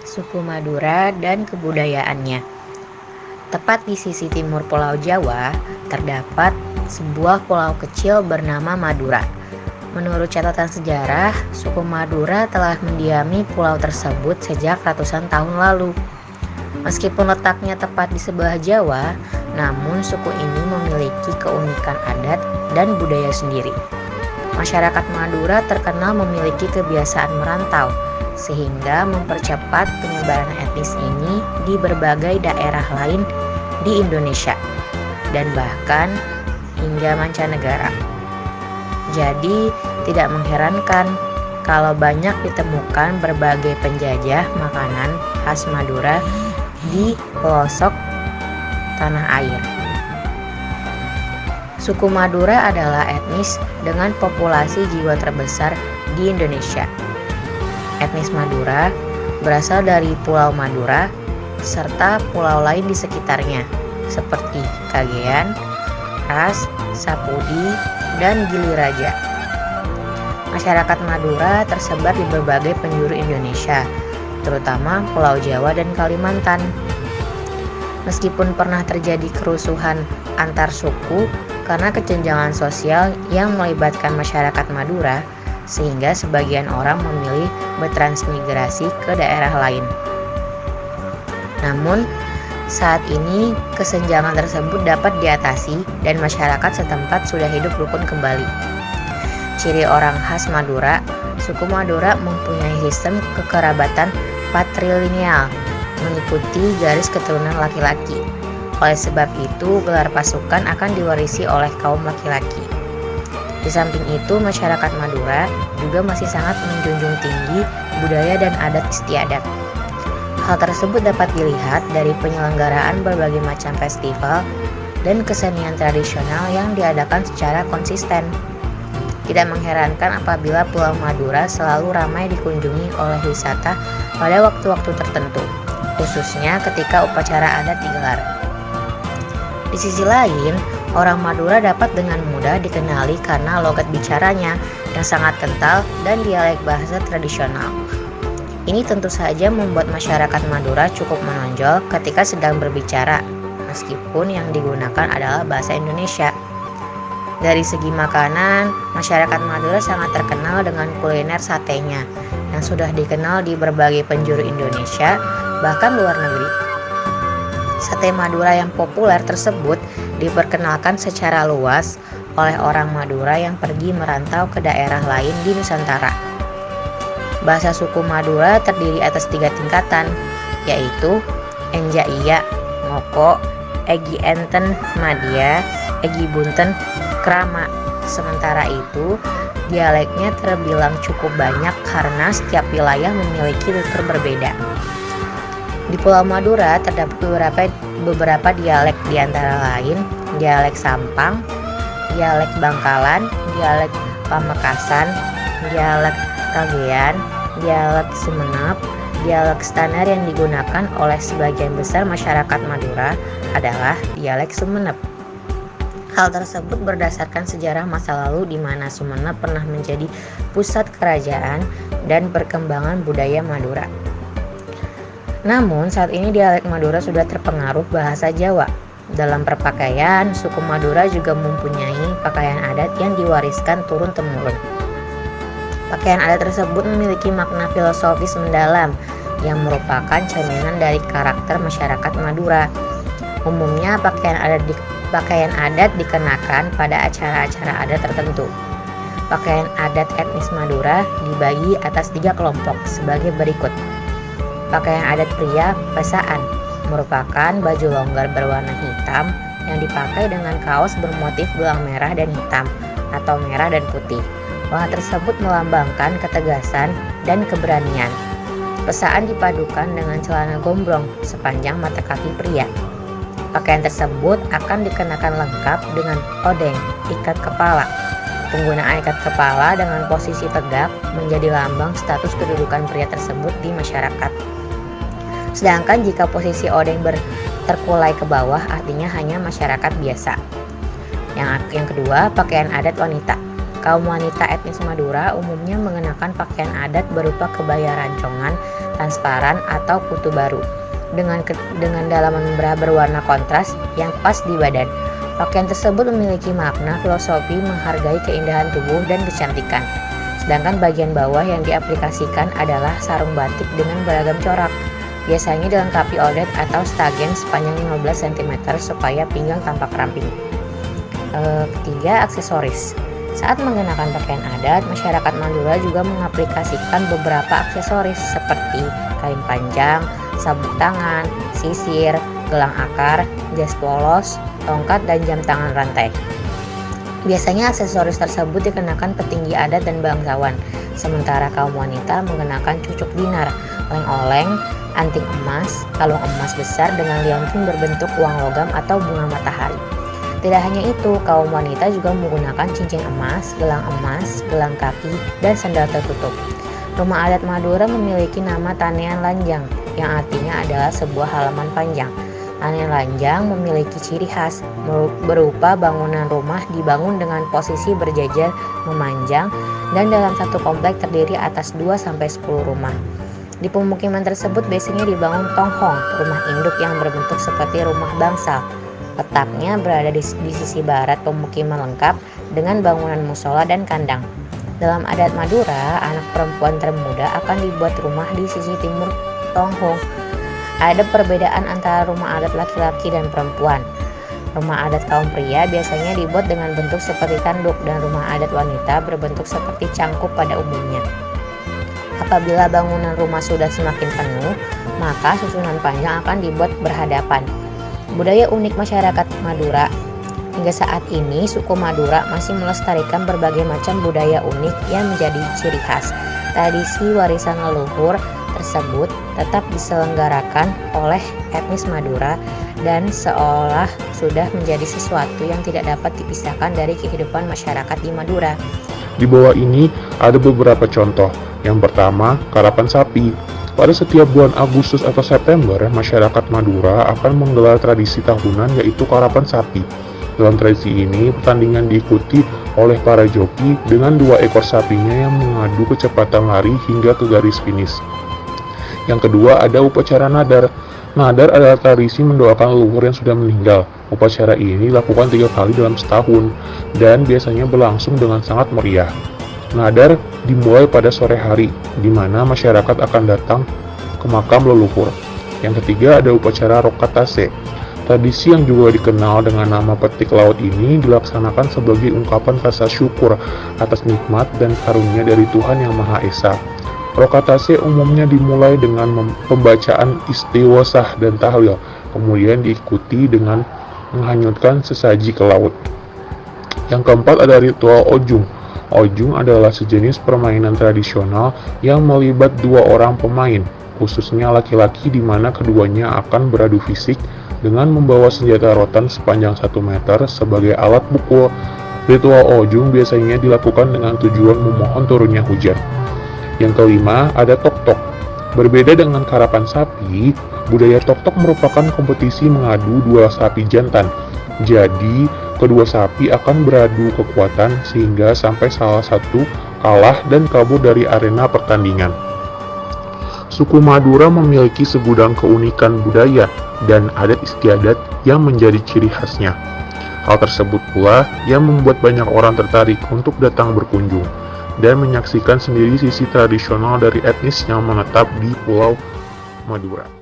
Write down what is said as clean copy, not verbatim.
suku Madura dan kebudayaannya. Tepat di sisi timur Pulau Jawa, terdapat sebuah pulau kecil bernama Madura. Menurut catatan sejarah, suku Madura telah mendiami pulau tersebut sejak ratusan tahun lalu. Meskipun letaknya tepat di sebelah Jawa, namun suku ini memiliki keunikan adat dan budaya sendiri. Masyarakat Madura terkenal memiliki kebiasaan merantau, sehingga mempercepat penyebaran etnis ini di berbagai daerah lain di Indonesia, dan bahkan hingga mancanegara. Jadi, tidak mengherankan kalau banyak ditemukan berbagai penjajah makanan khas Madura di pelosok tanah air. Suku Madura adalah etnis dengan populasi jiwa terbesar di Indonesia. Etnis Madura berasal dari Pulau Madura serta pulau lain di sekitarnya, seperti Kagean, Ras, Sapudi, dan Gili Raja. Masyarakat Madura tersebar di berbagai penjuru Indonesia, terutama Pulau Jawa dan Kalimantan. Meskipun pernah terjadi kerusuhan antar suku karena kesenjangan sosial yang melibatkan masyarakat Madura, sehingga sebagian orang memilih bertransmigrasi ke daerah lain. Namun, saat ini kesenjangan tersebut dapat diatasi dan masyarakat setempat sudah hidup rukun kembali. Ciri orang khas Madura, suku Madura mempunyai sistem kekerabatan patrilineal, mengikuti garis keturunan laki-laki. Oleh sebab itu, gelar pasukan akan diwarisi oleh kaum laki-laki. Di samping itu, masyarakat Madura juga masih sangat menjunjung tinggi budaya dan adat istiadat. Hal tersebut dapat dilihat dari penyelenggaraan berbagai macam festival dan kesenian tradisional yang diadakan secara konsisten. Tidak mengherankan apabila Pulau Madura selalu ramai dikunjungi oleh wisata pada waktu-waktu tertentu, khususnya ketika upacara adat digelar. Di sisi lain, orang Madura dapat dengan mudah dikenali karena logat bicaranya yang sangat kental dan dialek bahasa tradisional. Ini tentu saja membuat masyarakat Madura cukup menonjol ketika sedang berbicara, meskipun yang digunakan adalah bahasa Indonesia. Dari segi makanan, masyarakat Madura sangat terkenal dengan kuliner satenya yang sudah dikenal di berbagai penjuru Indonesia, bahkan luar negeri. Sate Madura yang populer tersebut diperkenalkan secara luas oleh orang Madura yang pergi merantau ke daerah lain di Nusantara. Bahasa suku Madura terdiri atas 3 tingkatan, yaitu Enjaiya, Ngoko, Egi Enten, Madia, Egi Bunten, Krama. Sementara itu, dialeknya terbilang cukup banyak karena setiap wilayah memiliki tutur berbeda. Di Pulau Madura terdapat beberapa dialek, di antara lain dialek Sampang, dialek Bangkalan, dialek Pamekasan, dialek Kagean, dialek Sumenep. Dialek standar yang digunakan oleh sebagian besar masyarakat Madura adalah dialek Sumenep. Hal tersebut berdasarkan sejarah masa lalu di mana Sumenep pernah menjadi pusat kerajaan dan perkembangan budaya Madura. Namun saat ini dialek Madura sudah terpengaruh bahasa Jawa. Dalam berpakaian, suku Madura juga mempunyai pakaian adat yang diwariskan turun-temurun. Pakaian adat tersebut memiliki makna filosofis mendalam yang merupakan cerminan dari karakter masyarakat Madura. Umumnya pakaian adat dikenakan pada acara-acara adat tertentu. Pakaian adat etnis Madura dibagi atas 3 kelompok sebagai berikut. Pakaian adat pria pesaan merupakan baju longgar berwarna hitam yang dipakai dengan kaos bermotif belang merah dan hitam atau merah dan putih. Warna tersebut melambangkan ketegasan dan keberanian. Pesaan dipadukan dengan celana gombrong sepanjang mata kaki pria. Pakaian tersebut akan dikenakan lengkap dengan odeng, ikat kepala. Penggunaan ikat kepala dengan posisi tegak menjadi lambang status kedudukan pria tersebut di masyarakat. Sedangkan jika posisi odeng terkulai ke bawah, artinya hanya masyarakat biasa. Yang kedua, pakaian adat wanita. Kaum wanita etnis Madura umumnya mengenakan pakaian adat berupa kebaya rancongan, transparan atau kutu baru dengan dalaman bra berwarna kontras yang pas di badan. Pakaian tersebut memiliki makna filosofi menghargai keindahan tubuh dan kecantikan. Sedangkan bagian bawah yang diaplikasikan adalah sarung batik dengan beragam corak. Biasanya dilengkapi odet atau stagen sepanjang 15 cm supaya pinggang tampak ramping. Ketiga, aksesoris. Saat mengenakan pakaian adat, masyarakat Madura juga mengaplikasikan beberapa aksesoris seperti kain panjang, sabuk tangan, sisir, gelang akar, jas polos, tongkat, dan jam tangan rantai. Biasanya aksesoris tersebut dikenakan petinggi adat dan bangsawan, sementara kaum wanita mengenakan cucuk dinar, oleng-oleng, anting emas, kalung emas besar dengan liontin berbentuk uang logam atau bunga matahari. Tidak hanya itu, kaum wanita juga menggunakan cincin emas, gelang kaki, dan sandal tertutup. Rumah adat Madura memiliki nama Tanean Lanjang, yang artinya adalah sebuah halaman panjang. Tanean Lanjang memiliki ciri khas berupa bangunan rumah dibangun dengan posisi berjajar memanjang dan dalam satu komplek terdiri atas 2-10 rumah. Di pemukiman tersebut biasanya dibangun tonghong, rumah induk yang berbentuk seperti rumah bangsal. Letaknya berada di sisi barat pemukiman lengkap dengan bangunan musola dan kandang. Dalam adat Madura, anak perempuan termuda akan dibuat rumah di sisi timur tonghong. Ada perbedaan antara rumah adat laki-laki dan perempuan. Rumah adat kaum pria biasanya dibuat dengan bentuk seperti tanduk dan rumah adat wanita berbentuk seperti cangkup pada umumnya. Apabila bangunan rumah sudah semakin penuh, maka susunan panjang akan dibuat berhadapan. Budaya unik masyarakat Madura. Hingga saat ini, suku Madura masih melestarikan berbagai macam budaya unik yang menjadi ciri khas. Tradisi warisan leluhur tersebut tetap diselenggarakan oleh etnis Madura dan seolah sudah menjadi sesuatu yang tidak dapat dipisahkan dari kehidupan masyarakat di Madura. Di bawah ini ada beberapa contoh. Yang pertama, karapan sapi. Pada setiap bulan Agustus atau September, masyarakat Madura akan menggelar tradisi tahunan yaitu karapan sapi. Dalam tradisi ini, pertandingan diikuti oleh para joki dengan 2 ekor sapinya yang mengadu kecepatan lari hingga ke garis finish. Yang kedua, ada upacara nadar. Nadar adalah tradisi mendoakan leluhur yang sudah meninggal. Upacara ini dilakukan 3 kali dalam setahun dan biasanya berlangsung dengan sangat meriah. Nadar dimulai pada sore hari, di mana masyarakat akan datang ke makam leluhur. Yang ketiga ada upacara Rokatase. Tradisi yang juga dikenal dengan nama petik laut ini dilaksanakan sebagai ungkapan rasa syukur atas nikmat dan karunia dari Tuhan Yang Maha Esa. Rokatase umumnya dimulai dengan pembacaan istighosah dan tahlil, kemudian diikuti dengan menghanyutkan sesaji ke laut. Yang keempat ada ritual Ojung. Ojung adalah sejenis permainan tradisional yang melibat 2 orang pemain, khususnya laki-laki di mana keduanya akan beradu fisik dengan membawa senjata rotan sepanjang 1 meter sebagai alat pukul. Ritual Ojung biasanya dilakukan dengan tujuan memohon turunnya hujan. Yang kelima ada tok-tok. Berbeda dengan karapan sapi, budaya tok-tok merupakan kompetisi mengadu 2 sapi jantan. Jadi, kedua sapi akan beradu kekuatan sehingga sampai salah satu kalah dan kabur dari arena pertandingan. Suku Madura memiliki segudang keunikan budaya dan adat istiadat yang menjadi ciri khasnya. Hal tersebut pula yang membuat banyak orang tertarik untuk datang berkunjung dan menyaksikan sendiri sisi tradisional dari etnis yang menetap di Pulau Madura.